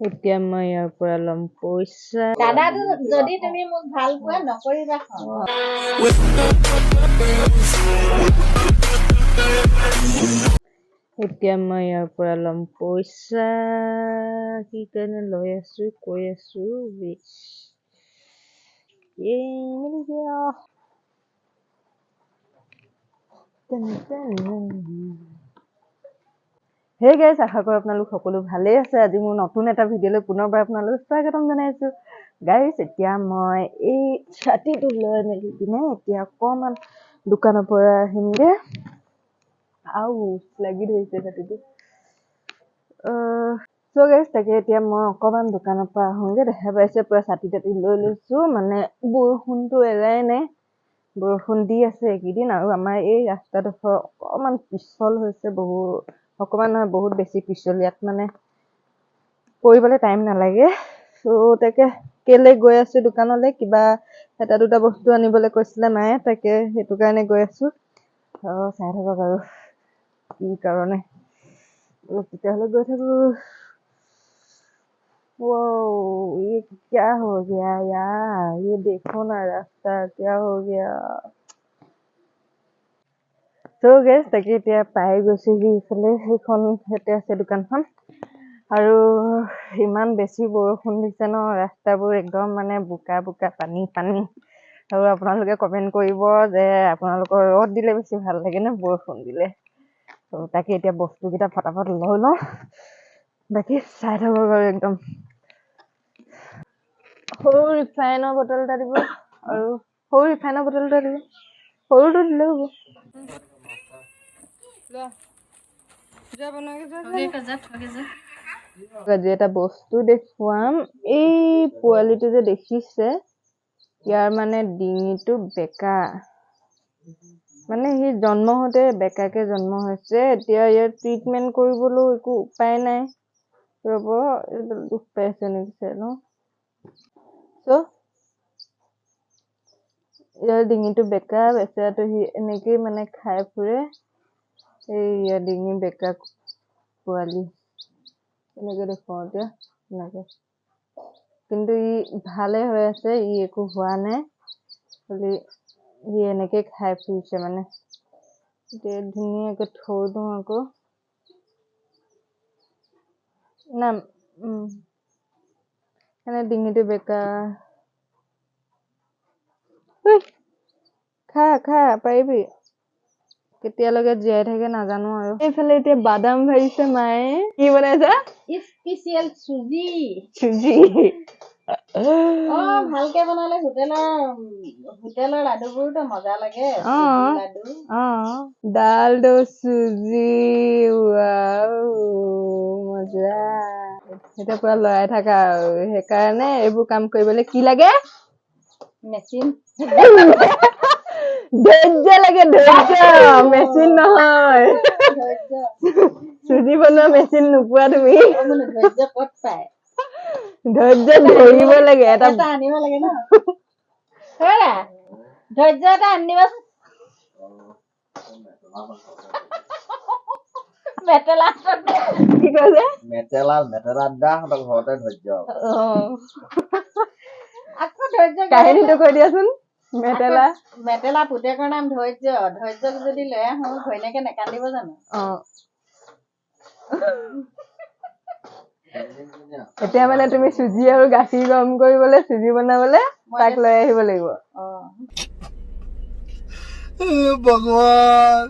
এতিয়া মই ইয়াৰ পৰা ল'ম পইচা। দাদাটো যদি তুমি মোক ভাল পোৱা নকৰিবা খং। এতিয়া মই ইয়াৰ পৰা ল'ম পইচা। কি কাৰণে লৈ আছো কৈ আছো হে গাইছ, আশা কৰোঁ আপোনালোক সকলো ভালেই আছে। আজি মোৰ নতুন এটা ভিডিঅ'লৈ পুনৰবাৰ আপোনালোক স্বাগতম জনাইছো। গাইছ, এতিয়া মই এই ছাতিটো লৈ মেলি কিনে এতিয়া অকণমান দোকানৰ পৰা আহিমগে। লাগি ধৰিছে ছাতিটো। চ' গাইছ, তাকে এতিয়া মই অকণমান দোকানৰ পৰা আহোঁগে। দেখা পাইছে পুৰা ছাতি লৈ লৈছো, মানে বৰষুণটো এৰাই নাই। বৰষুণ দি আছে এইকেইদিন, আৰু আমাৰ এই ৰাস্তাডোখৰ অকণমান পিছল হৈছে, অকণমান নহয় বহুত বেছি পিছল। ইয়াত মানে কৰিবলৈ টাইম নালাগে। চ' তাকে কেলে গৈ আছো দোকানলৈ, কিবা এটা দুটা বস্তু আনিবলৈ কৈছিলে মায়ে, তাকে সেইটো কাৰণে গৈ আছো। চাই থাকক আৰু কি কাৰণে। তেতিয়াহ'লে গৈ থাকো। ये क्या हो गया यार, ये देखो ना रास्ता क्या हो गया। So guys, তাকে এতিয়া পাই গৈছো ইফালে, সেইখনতে আছে দোকানখন। আৰু ইমান বেছি বৰষুণ দিছে ন, ৰাস্তাবোৰ একদম মানে বোকা বোকা, পানী পানী। আৰু আপোনালোকে কমেণ্ট কৰিব যে আপোনালোকৰ ৰ'দ দিলে বেছি ভাল লাগে নে বৰষুণ দিলে। ত' তাকে এতিয়া বস্তুকেইটা ফটাফট লৈ লওঁ, বাকী চাই থাকক আৰু একদম। সৰু ৰিফাইনৰ বটল এটা দিব, আৰু সৰু ৰিফাইনৰ বটল এটা দিব, সৰুটো দিলেও হ'ব। আজি এটা বস্তু দেখুৱাম। এই পোৱালিটো যে দেখিছে, ইয়াৰ মানে ডিঙিটো বেকা, মানে সি জন্ম হওঁতে বেকাকে জন্ম হৈছে। এতিয়া ইয়াৰ ট্ৰিটমেণ্ট কৰিবলৈ একো উপায় নাই। ৰ'ব, দুখ পাইছে নেকি ন? চ' ইয়াৰ ডিঙিটো বেকা, বেচেৰাটো সি এনেকেই মানে খাই ফুৰে। এই ইয়াৰ ডিঙি বেকা পোৱালি এনেকে দেখুৱাও এতিয়া, এনেকে। কিন্তু ই ভালে হৈ আছে, ই একো হোৱা নাই, খালি ই এনেকে খাই ফুৰিছে মানে। এতিয়া ধুনীয়াকে থৈ দিওঁ আকৌ না। এনে ডিঙিটো বেকা। খা খা, পাৰিবি। কেতিয়ালৈকে জীয়াই থাকে নাজানো আৰু। এইফালে এতিয়া বাদাম ভাজিছে মায়ে। কি বনাইছা? স্পেচিয়েল চুজি। চুজি ভালকে বনালে হোটেলৰ লাডুবোৰতো মজা লাগে। লাডু ডাল দো চুজি, মজা। এতিয়া পুৰা লৰাই থাকা আৰু, সেইকাৰণে এইবোৰ কাম কৰিবলৈ কি লাগে? মেচিন। ধৈৰ্য লাগে, ধৈৰ্য, মেচিন নহয়। চুজি বনোৱা মেচিন নোপোৱা তুমি। ধৈৰ্য ক'ত পায়? ধৈৰ্য ধৰিব লাগে, এটা আনিব লাগে ন। ধৈৰ্য এটা আনিবাচোন। মেটেলা কি কৈছে? মেটেলা দা ঘৰতে ধৈৰ্য। আকৌ ধৈৰ্য কাহিনীটো কৈ দিয়াচোন। মেটেলা পুতেকৰ নাম ধৈৰ্য। ধৈৰ্যক যদি লৈ আহো, ঘৈণীয়েকে নেকান্দিব জানো? এতিয়া মানে তুমি চুজি আৰু গাখীৰ গৰম কৰিবলৈ, চুজি বনাবলৈ তাক লৈ আহিব লাগিব। ভগৱান,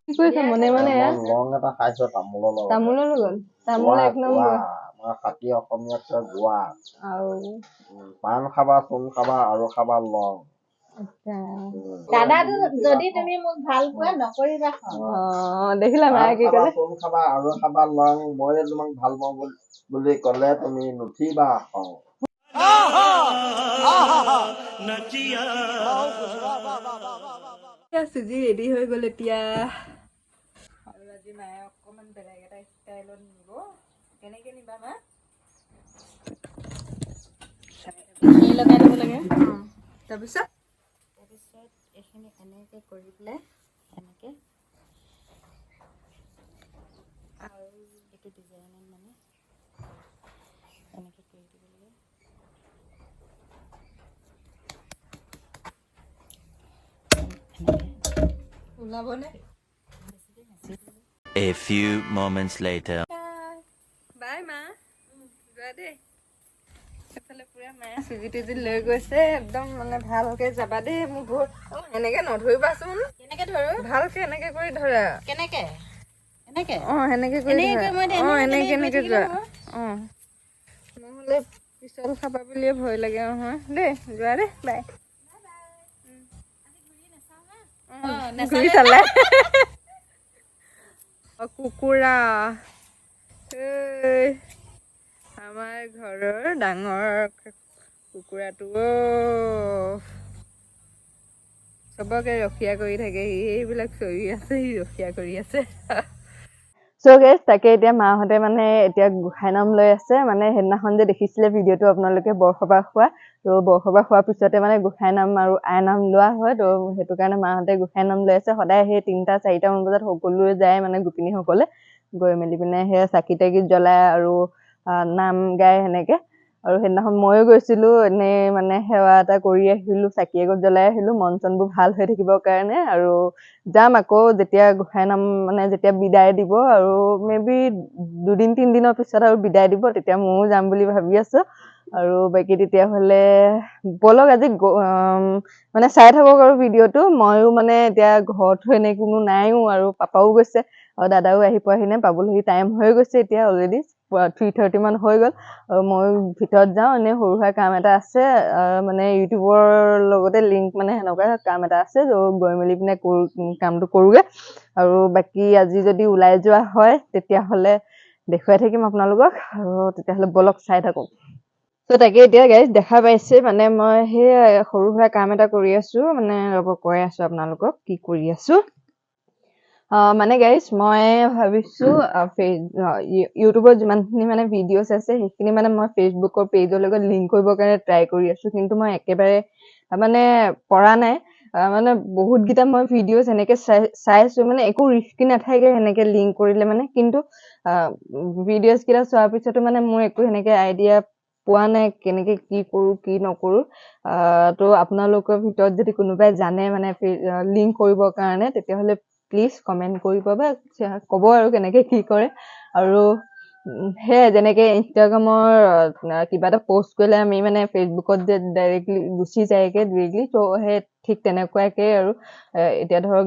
কি কৈছা মনে মনে? লং এটা খাইছো তামোলৰ লগত। তামোলৰ লগত? তামোল এক নম্বৰ। খাতি অসমীয়াত গোৱা। আৰু পাণ খাবা, চূণ খাবা, আৰু খাবা লং। দাদাটো যদি তুমি মোক ভাল পোৱা নকৰিবা খং। দেখিলা মায়ে কি ক'লে? চূণ খাবা আৰু খাবা লং, মই যে তোমাক ভাল পাওঁ বুলি ক'লে তুমি নুঠিবা খং। চুজি ৰেডি হৈ গ'ল এতিয়া। আৰু আজি মায়ে অকণমান বেলেগ এটা ষ্টাইলত নিব। কেনেকে নিবা মা? লগাই দিব লাগে। তাৰপিছত এইখিনি এনেকে কৰি পেলাই এনেকে, আৰু এইটো ডিজাইনত মানে A few moments later. Bye, Ma. যোৱা দেই এফালে পুৰা মায়ে চুজি তুজি লৈ গৈছে একদম মানে ভালকে যাবা দেই মোক বহুত এনেকে নধৰিবাচোন কেনেকে ধৰো ভালকে এনেকে কৰি ধৰা কেনেকে এনেকে এনেকে কৰি ধৰা এনেকে যোৱা নহ'লে পিছল খাবা বুলিয়ে ভয় লাগে নহয় দেই যোৱা দেই বাই ঘূৰি চালে কুকুৰা আমাৰ ঘৰৰ ডাঙৰ কুকুৰাটো চবকে ৰখীয়া কৰি থাকে এইবিলাক চৰি আছে সি ৰখীয়া কৰি আছে চ' গাইজ তাকে এতিয়া মাহঁতে মানে এতিয়া গোসাঁই নাম লৈ আছে মানে সেইদিনাখন যে দেখিছিলে ভিডিঅ'টো আপোনালোকে বৰসবাহ খোৱা ত' বৰসবাহ খোৱাৰ পিছতে মানে গোসাঁই নাম আৰু আই নাম লোৱা হয় ত' সেইটো কাৰণে মাহঁতে গোসাঁই নাম লৈ আছে সদায় সেই 3-4মান বজাত সকলোৱে যায় মানে গোপিনীসকলে গৈ মেলি পিনে সেই চাকি তাকি জ্বলাই আৰু নাম গায় সেনেকে আৰু সেইদিনাখন ময়ো গৈছিলো এনেই মানে সেৱা এটা কৰি আহিলো চাকি এগছ জ্বলাই আহিলো মন চনবোৰ ভাল হৈ থাকিবৰ কাৰণে আৰু যাম আকৌ যেতিয়া গোসাঁই নাম মানে যেতিয়া বিদায় দিব আৰু মেবি 2-3 দিনৰ পিছত আৰু বিদায় দিব তেতিয়া ময়ো যাম বুলি ভাবি আছো আৰু বাকী তেতিয়াহ'লে বলক আজি মানে চাই থাকক আৰু ভিডিঅ'টো ময়ো মানে এতিয়া ঘৰত এনে কোনো নাইও আৰু পাপাও গৈছে আৰু দাদাও আহি পোৱাহি নাই পাবলহি টাইম হৈ গৈছে এতিয়া অলৰেডি 3:30 মান হৈ গ'ল আৰু মই ভিতৰত যাওঁ এনেই সৰু সুৰা কাম এটা আছে মানে ইউটিউবৰ লগতে লিংক মানে সেনেকুৱা কাম এটা আছে ত' গৈ মেলি পিনে কামটো কৰোঁগৈ আৰু বাকী আজি যদি ওলাই যোৱা হয় তেতিয়াহ'লে দেখুৱাই থাকিম আপোনালোকক আৰু তেতিয়াহ'লে বলক চাই থাকক ত' তাকে এতিয়া গাইজ দেখা পাইছে মানে মই সেই সৰু সুৰা কাম এটা কৰি আছো মানে ৰ'ব কৈ আছো আপোনালোকক কি কৰি আছো মানে গাইজ মই ভাবিছো ইউটিউবত যিমানখিনি মানে ভিডিঅ'ছ আছে সেইখিনি মানে মই ফেচবুকৰ পেজৰ লগত লিংক কৰিবৰ কাৰণে ট্ৰাই কৰি আছো কিন্তু মই একেবাৰে মানে পৰা নাই মানে বহুতকেইটা মই ভিডিঅ'ছ এনেকে চাইছো মানে একো ৰিস্কি নাথাকে সেনেকে লিংক কৰিলে মানে কিন্তু ভিডিঅ'ছ কেইটা চোৱাৰ পিছতো মানে মোৰ একো সেনেকে আইডিয়া পোৱা নাই কেনেকে কি কৰো কি নকৰো তো আপোনালোকৰ ভিতৰত যদি কোনোবাই জানে মানে লিংক কৰিবৰ কাৰণে তেতিয়াহ'লে প্লিজ কমেণ্ট কৰিব বা ক'ব আৰু কেনেকে কি কৰে আৰু সেয়াই যেনেকে ইনষ্টাগ্ৰামৰ কিবা এটা পষ্ট কৰিলে আমি মানে ফেচবুকত যে ডাইৰেক্টলি গুচি যায়গে ডিৰেক্টলি ত' সেই ঠিক তেনেকুৱাকে আৰু এতিয়া ধৰক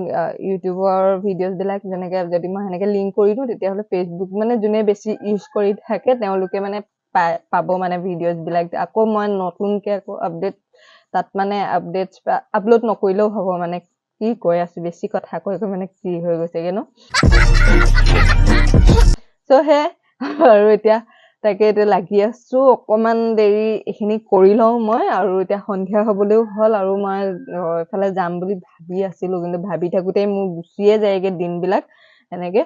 ইউটিউবৰ ভিডিঅ'জ বিলাক যেনেকে যদি মই সেনেকে লিংক কৰি দিওঁ তেতিয়াহ'লে ফেচবুক মানে যোনে বেছি ইউজ কৰি থাকে তেওঁলোকে মানে পাব মানে ভিডিঅ'জ বিলাক আকৌ মই নতুনকে আকৌ আপডেট তাত মানে আপডেটছ আপলোড নকৰিলেও হ'ব মানে কি কৈ আছো বেছি কথা কৈ মানে কি হৈ গৈছেগে ন চ' হে আৰু এতিয়া তাকে এতিয়া লাগি আছো অকমান দেৰি এইখিনি কৰি লওঁ মই আৰু এতিয়া সন্ধিয়া হবলৈও হ'ল আৰু মই এফালে যাম বুলি ভাবি আছিলো কিন্তু ভাবি থাকোতেই মোৰ গুচিয়ে যায়গে দিনবিলাক এনেকে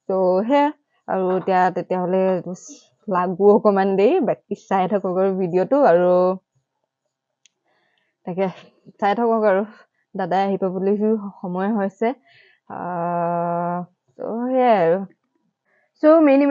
ত' সেয়া আৰু এতিয়া তেতিয়াহ'লে লাগো অকমান দেৰি বাকী চাই থাকক আৰু ভিডিঅ'টো আৰু তাকে চাই থাকক আৰু দাদাই আহি পাবলৈও সময় হৈছে সেয়াই আৰু চ' মেনি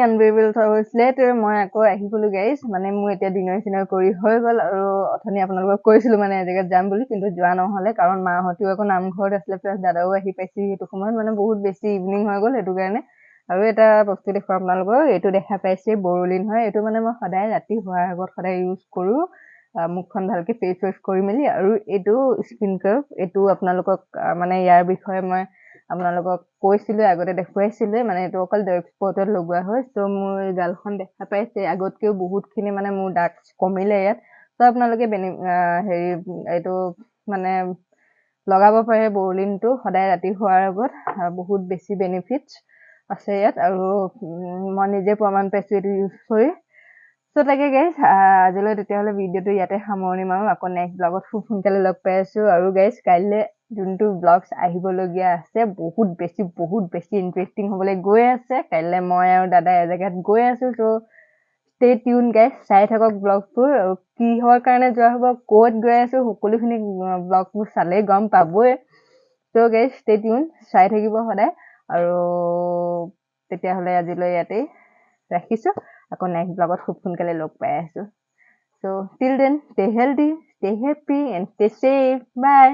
আনবেৰিয়েবল হৈছিলে মই আকৌ আহি গ'লো গাইজ মানে মোৰ এতিয়া ডিনাৰ চিনাৰ কৰি হৈ গ'ল আৰু অথনি আপোনালোকক কৈছিলো মানে এজেগাত যাম বুলি কিন্তু যোৱা নহ'লে কাৰণ মাহঁতেও আকৌ নামঘৰত আছিলে প্লাছ দাদাও আহি পাইছে সেইটো সময়ত মানে বহুত বেছি ইভিনিং হৈ গ'ল সেইটো কাৰণে আৰু এটা বস্তু দেখুৱাম আপোনালোকক এইটো দেখা পাইছে বৰলিন হয় এইটো মানে মই সদায় ৰাতি শোৱাৰ আগত সদায় ইউজ কৰো মুখখন ভালকে ফেচ ৱাছ কৰি মেলি আৰু এইটো স্কিন কাৰ্ভ এইটো আপোনালোকক মানে ইয়াৰ বিষয়ে মই আপোনালোকক কৈছিলো আগতে দেখুৱাইছিলে মানে এইটো অকল ডাৰ্ক স্পটত লগোৱা হয় চ' মোৰ গালখন দেখা পাইছে আগতকেও বহুতখিনি মানে মোৰ ডাৰ্ক কমিলে ইয়াত চ' আপোনালোকে হেৰি এইটো মানে লগাব পাৰে বৰলিনটো সদায় ৰাতি শোৱাৰ আগত বহুত বেছি বেনিফিটছ আছে ইয়াত আৰু মই নিজে প্ৰমাণ পাইছো এইটো ইউজ কৰি চ' তাকে গাইজ আজিলৈ তেতিয়াহ'লে ভিডিঅ'টো ইয়াতে সামৰণি মাৰো আকৌ নেক্সট ব্লগত খুব সোনকালে লগ পাই আছো আৰু গাইজ কাইলৈ যোনটো ব্লগছ আহিবলগীয়া আছে বহুত বেছি ইণ্টাৰেষ্টিং হ'বলৈ গৈ আছে কাইলৈ মই আৰু দাদা এজেগাত গৈ আছো চ' ষ্টে টিউন গাইজ চাই থাকক ব্লগবোৰ আৰু কিহৰ কাৰণে যোৱা হ'ব ক'ত গৈ আছো সকলোখিনি ব্লগবোৰ চালেই গম পাবই চ' গাইজ ষ্টে টিউন চাই থাকিব সদায় আৰু তেতিয়াহ'লে আজিলৈ ইয়াতেই ৰাখিছো আকৌ নেক্সট ব্লগত খুব সোনকালে লগ পাই আছো চ' till then stay healthy stay happy and stay safe by